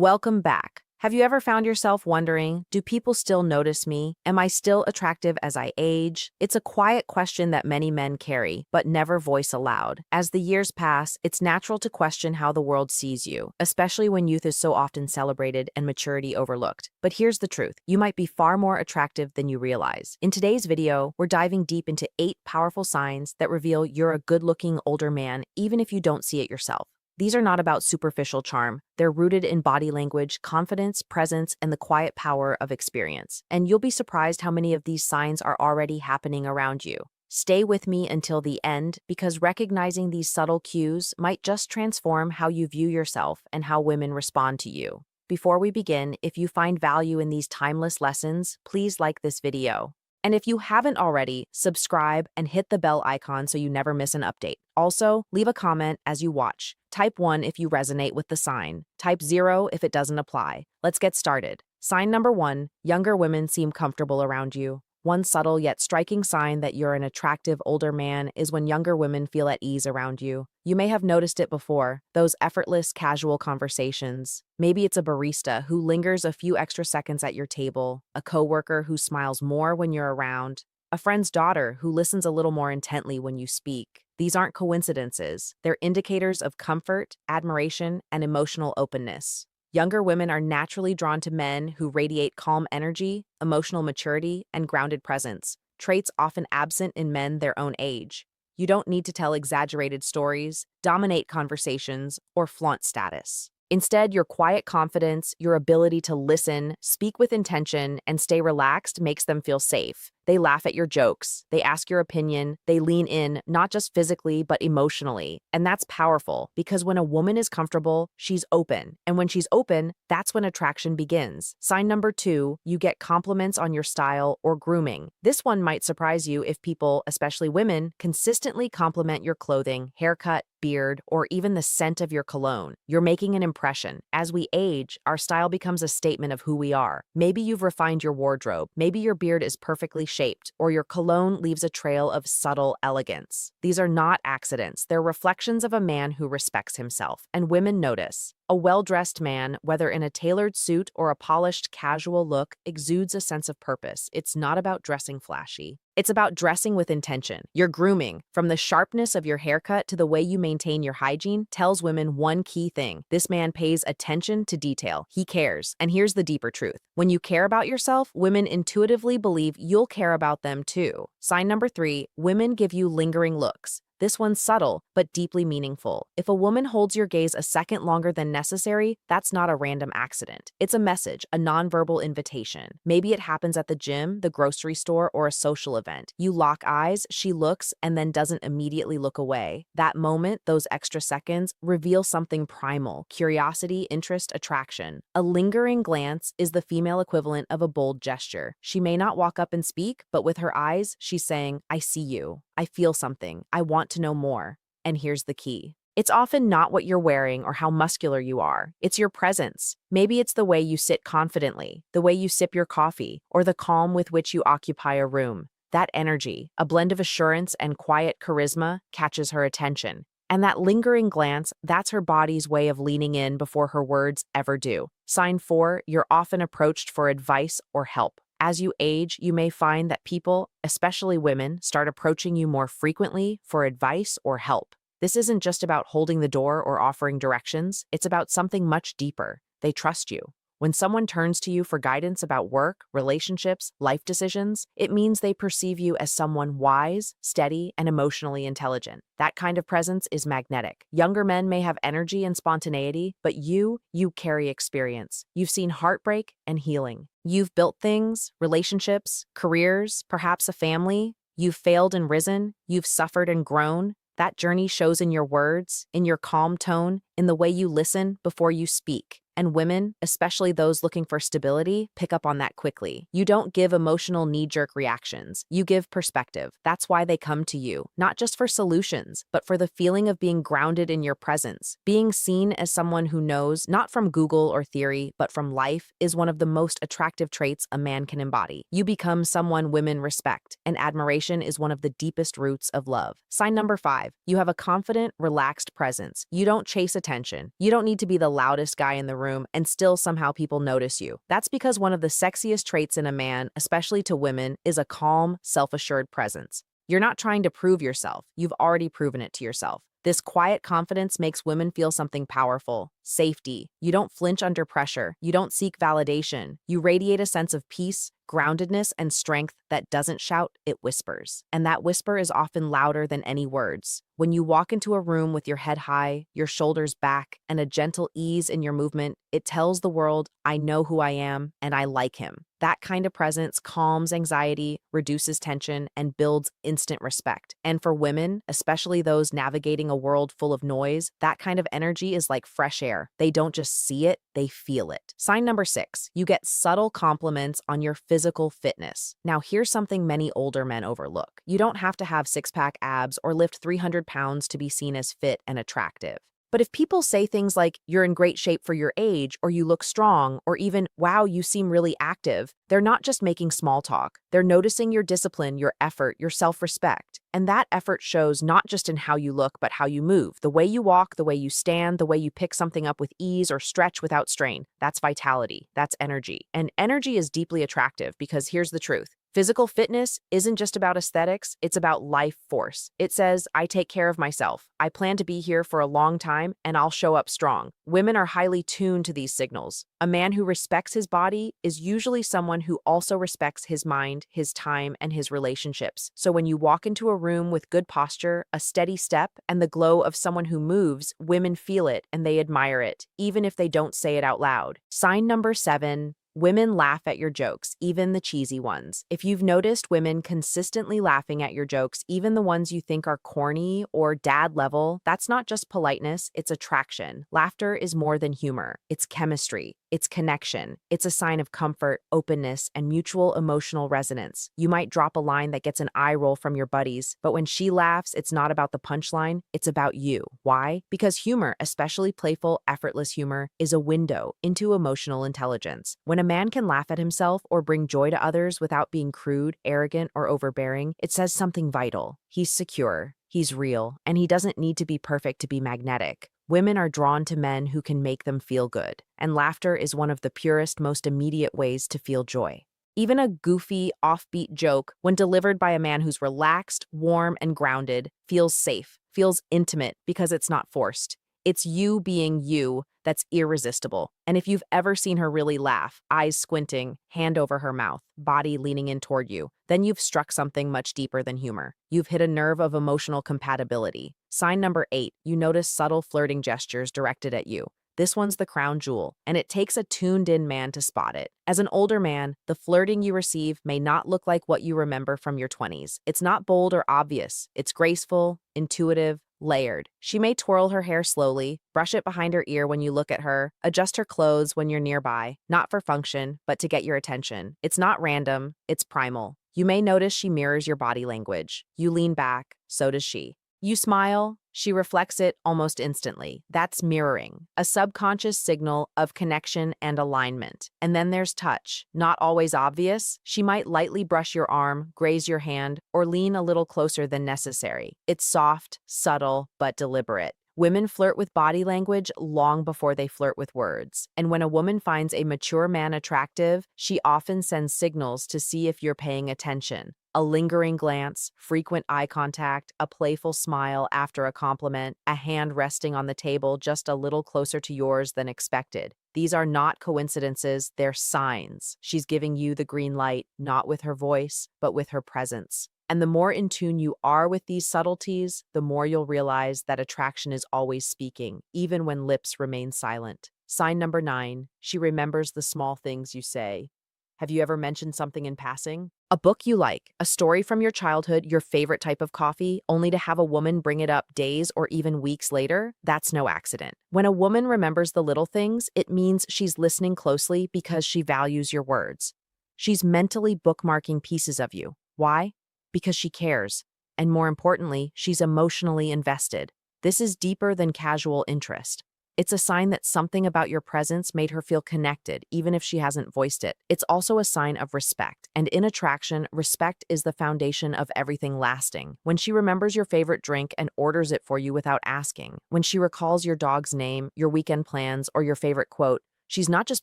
Welcome back. Have you ever found yourself wondering, do people still notice me? Am I still attractive as I age? It's a quiet question that many men carry, but never voice aloud. As the years pass, it's natural to question how the world sees you, especially when youth is so often celebrated and maturity overlooked. But here's the truth. You might be far more attractive than you realize. In today's video, we're diving deep into 8 powerful signs that reveal you're a good-looking older man, even if you don't see it yourself. These are not about superficial charm. They're rooted in body language, confidence, presence, and the quiet power of experience. And you'll be surprised how many of these signs are already happening around you. Stay with me until the end, because recognizing these subtle cues might just transform how you view yourself and how women respond to you. Before we begin, if you find value in these timeless lessons, please like this video. And if you haven't already, subscribe and hit the bell icon so you never miss an update. Also, leave a comment as you watch. Type 1 if you resonate with the sign. Type 0 if it doesn't apply. Let's get started. Sign number 1, younger women seem comfortable around you. One subtle yet striking sign that you're an attractive older man is when younger women feel at ease around you. You may have noticed it before, those effortless, casual conversations. Maybe it's a barista who lingers a few extra seconds at your table, a coworker who smiles more when you're around, a friend's daughter who listens a little more intently when you speak. These aren't coincidences. They're indicators of comfort, admiration, and emotional openness. Younger women are naturally drawn to men who radiate calm energy, emotional maturity, and grounded presence, traits often absent in men their own age. You don't need to tell exaggerated stories, dominate conversations, or flaunt status. Instead, your quiet confidence, your ability to listen, speak with intention, and stay relaxed makes them feel safe. They laugh at your jokes, they ask your opinion, they lean in, not just physically, but emotionally. And that's powerful, because when a woman is comfortable, she's open. And when she's open, that's when attraction begins. Sign number 2, you get compliments on your style or grooming. This one might surprise you if people, especially women, consistently compliment your clothing, haircut, beard, or even the scent of your cologne. You're making an impression. As we age, our style becomes a statement of who we are. Maybe you've refined your wardrobe, maybe your beard is perfectly shaped, or your cologne leaves a trail of subtle elegance. These are not accidents. They're reflections of a man who respects himself, and women notice. A well-dressed man, whether in a tailored suit or a polished, casual look, exudes a sense of purpose. It's not about dressing flashy. It's about dressing with intention. Your grooming, from the sharpness of your haircut to the way you maintain your hygiene, tells women one key thing. This man pays attention to detail. He cares. And here's the deeper truth. When you care about yourself, women intuitively believe you'll care about them too. Sign number 3, women give you lingering looks. This one's subtle, but deeply meaningful. If a woman holds your gaze a second longer than necessary, that's not a random accident. It's a message, a nonverbal invitation. Maybe it happens at the gym, the grocery store, or a social event. You lock eyes, she looks, and then doesn't immediately look away. That moment, those extra seconds, reveal something primal: curiosity, interest, attraction. A lingering glance is the female equivalent of a bold gesture. She may not walk up and speak, but with her eyes, she's saying, "I see you. I feel something. I want to know more." And here's the key. It's often not what you're wearing or how muscular you are. It's your presence. Maybe it's the way you sit confidently, the way you sip your coffee, or the calm with which you occupy a room. That energy, a blend of assurance and quiet charisma, catches her attention. And that lingering glance, that's her body's way of leaning in before her words ever do. Sign 4, you're often approached for advice or help. As you age, you may find that people, especially women, start approaching you more frequently for advice or help. This isn't just about holding the door or offering directions. It's about something much deeper. They trust you. When someone turns to you for guidance about work, relationships, life decisions, it means they perceive you as someone wise, steady, and emotionally intelligent. That kind of presence is magnetic. Younger men may have energy and spontaneity, but you carry experience. You've seen heartbreak and healing. You've built things, relationships, careers, perhaps a family. You've failed and risen. You've suffered and grown. That journey shows in your words, in your calm tone, in the way you listen before you speak. And women, especially those looking for stability, pick up on that quickly. You don't give emotional knee-jerk reactions. You give perspective. That's why they come to you, not just for solutions, but for the feeling of being grounded in your presence. Being seen as someone who knows, not from Google or theory, but from life, is one of the most attractive traits a man can embody. You become someone women respect, and admiration is one of the deepest roots of love. Sign number 5, you have a confident, relaxed presence. You don't chase attention attention. You don't need to be the loudest guy in the room and still somehow people notice you. That's because one of the sexiest traits in a man, especially to women, is a calm, self-assured presence. You're not trying to prove yourself. You've already proven it to yourself. This quiet confidence makes women feel something powerful, safety. You don't flinch under pressure. You don't seek validation. You radiate a sense of peace, groundedness, and strength that doesn't shout, it whispers. And that whisper is often louder than any words. When you walk into a room with your head high, your shoulders back, and a gentle ease in your movement, it tells the world, I know who I am and I like him. That kind of presence calms anxiety, reduces tension, and builds instant respect. And for women, especially those navigating a world full of noise, that kind of energy is like fresh air. They don't just see it, they feel it. Sign number 6, you get subtle compliments on your physical fitness. Now, here's something many older men overlook. You don't have to have six-pack abs or lift 300 pounds to be seen as fit and attractive. But if people say things like, you're in great shape for your age, or you look strong, or even, wow, you seem really active, they're not just making small talk. They're noticing your discipline, your effort, your self-respect. And that effort shows not just in how you look, but how you move. The way you walk, the way you stand, the way you pick something up with ease or stretch without strain. That's vitality. That's energy. And energy is deeply attractive because here's the truth. Physical fitness isn't just about aesthetics, it's about life force. It says, I take care of myself. I plan to be here for a long time, and I'll show up strong. Women are highly tuned to these signals. A man who respects his body is usually someone who also respects his mind, his time, and his relationships. So when you walk into a room with good posture, a steady step, and the glow of someone who moves, women feel it and they admire it, even if they don't say it out loud. Sign number 7. Women laugh at your jokes, even the cheesy ones. If you've noticed women consistently laughing at your jokes, even the ones you think are corny or dad level, that's not just politeness, it's attraction. Laughter is more than humor. It's chemistry. It's connection. It's a sign of comfort, openness, and mutual emotional resonance. You might drop a line that gets an eye roll from your buddies, but when she laughs, it's not about the punchline, it's about you. Why? Because humor, especially playful, effortless humor, is a window into emotional intelligence. When a man can laugh at himself or bring joy to others without being crude, arrogant, or overbearing, it says something vital. He's secure, he's real, and he doesn't need to be perfect to be magnetic. Women are drawn to men who can make them feel good, and laughter is one of the purest, most immediate ways to feel joy. Even a goofy, offbeat joke, when delivered by a man who's relaxed, warm, and grounded, feels safe, feels intimate because it's not forced. It's you being you that's irresistible. And if you've ever seen her really laugh, eyes squinting, hand over her mouth, body leaning in toward you, then you've struck something much deeper than humor. You've hit a nerve of emotional compatibility. Sign number 8, you notice subtle flirting gestures directed at you. This one's the crown jewel, and it takes a tuned-in man to spot it. As an older man, the flirting you receive may not look like what you remember from your 20s. It's not bold or obvious. It's graceful, intuitive, layered. She may twirl her hair slowly, brush it behind her ear when you look at her, adjust her clothes when you're nearby, not for function, but to get your attention. It's not random, it's primal. You may notice she mirrors your body language. You lean back, so does she. You smile, she reflects it almost instantly. That's mirroring, a subconscious signal of connection and alignment. And then there's touch. Not always obvious. She might lightly brush your arm, graze your hand, or lean a little closer than necessary. It's soft, subtle, but deliberate. Women flirt with body language long before they flirt with words. And when a woman finds a mature man attractive, she often sends signals to see if you're paying attention. A lingering glance, frequent eye contact, a playful smile after a compliment, a hand resting on the table just a little closer to yours than expected. These are not coincidences, they're signs. She's giving you the green light, not with her voice, but with her presence. And the more in tune you are with these subtleties, the more you'll realize that attraction is always speaking, even when lips remain silent. Sign number 9, she remembers the small things you say. Have you ever mentioned something in passing? A book you like, a story from your childhood, your favorite type of coffee, only to have a woman bring it up days or even weeks later? That's no accident. When a woman remembers the little things, it means she's listening closely because she values your words. She's mentally bookmarking pieces of you. Why? Because she cares. And more importantly, she's emotionally invested. This is deeper than casual interest. It's a sign that something about your presence made her feel connected, even if she hasn't voiced it. It's also a sign of respect, and in attraction, respect is the foundation of everything lasting. When she remembers your favorite drink and orders it for you without asking, when she recalls your dog's name, your weekend plans, or your favorite quote, she's not just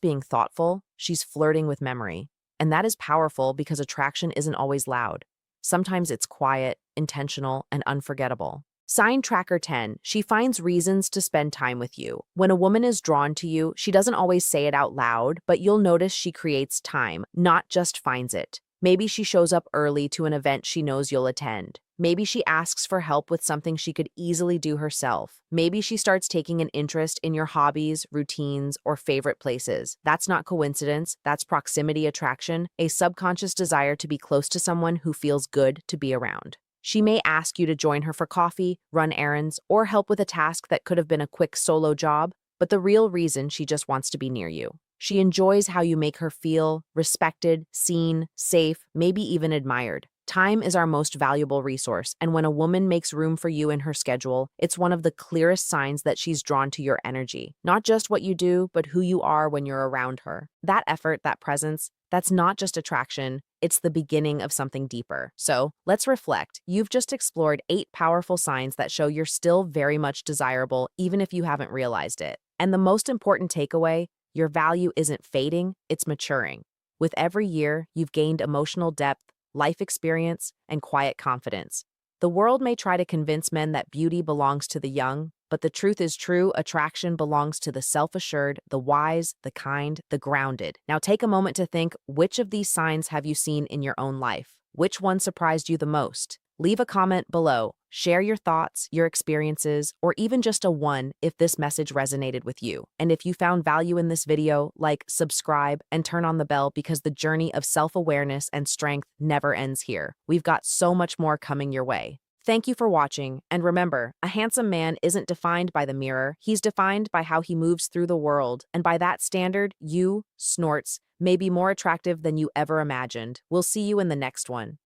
being thoughtful, she's flirting with memory. And that is powerful because attraction isn't always loud. Sometimes it's quiet, intentional, and unforgettable. Sign tracker 10. She finds reasons to spend time with you. When a woman is drawn to you, she doesn't always say it out loud, but you'll notice she creates time, not just finds it. Maybe she shows up early to an event she knows you'll attend. Maybe she asks for help with something she could easily do herself. Maybe she starts taking an interest in your hobbies, routines, or favorite places. That's not coincidence, that's proximity attraction, a subconscious desire to be close to someone who feels good to be around. She may ask you to join her for coffee, run errands, or help with a task that could have been a quick solo job, but the real reason she just wants to be near you. She enjoys how you make her feel respected, seen, safe, maybe even admired. Time is our most valuable resource, and when a woman makes room for you in her schedule, it's one of the clearest signs that she's drawn to your energy. Not just what you do, but who you are when you're around her. That effort, that presence, that's not just attraction, it's the beginning of something deeper. So, let's reflect. You've just explored 8 powerful signs that show you're still very much desirable, even if you haven't realized it. And the most important takeaway, your value isn't fading, it's maturing. With every year, you've gained emotional depth, life experience, and quiet confidence. The world may try to convince men that beauty belongs to the young, but the truth is true attraction belongs to the self-assured, the wise, the kind, the grounded. Now take a moment to think, which of these signs have you seen in your own life? Which one surprised you the most? Leave a comment below. Share your thoughts, your experiences, or even just a 1 if this message resonated with you. And if you found value in this video, like, subscribe, and turn on the bell because the journey of self-awareness and strength never ends here. We've got so much more coming your way. Thank you for watching, and remember, a handsome man isn't defined by the mirror, he's defined by how he moves through the world, and by that standard, you, Snorts, may be more attractive than you ever imagined. We'll see you in the next one.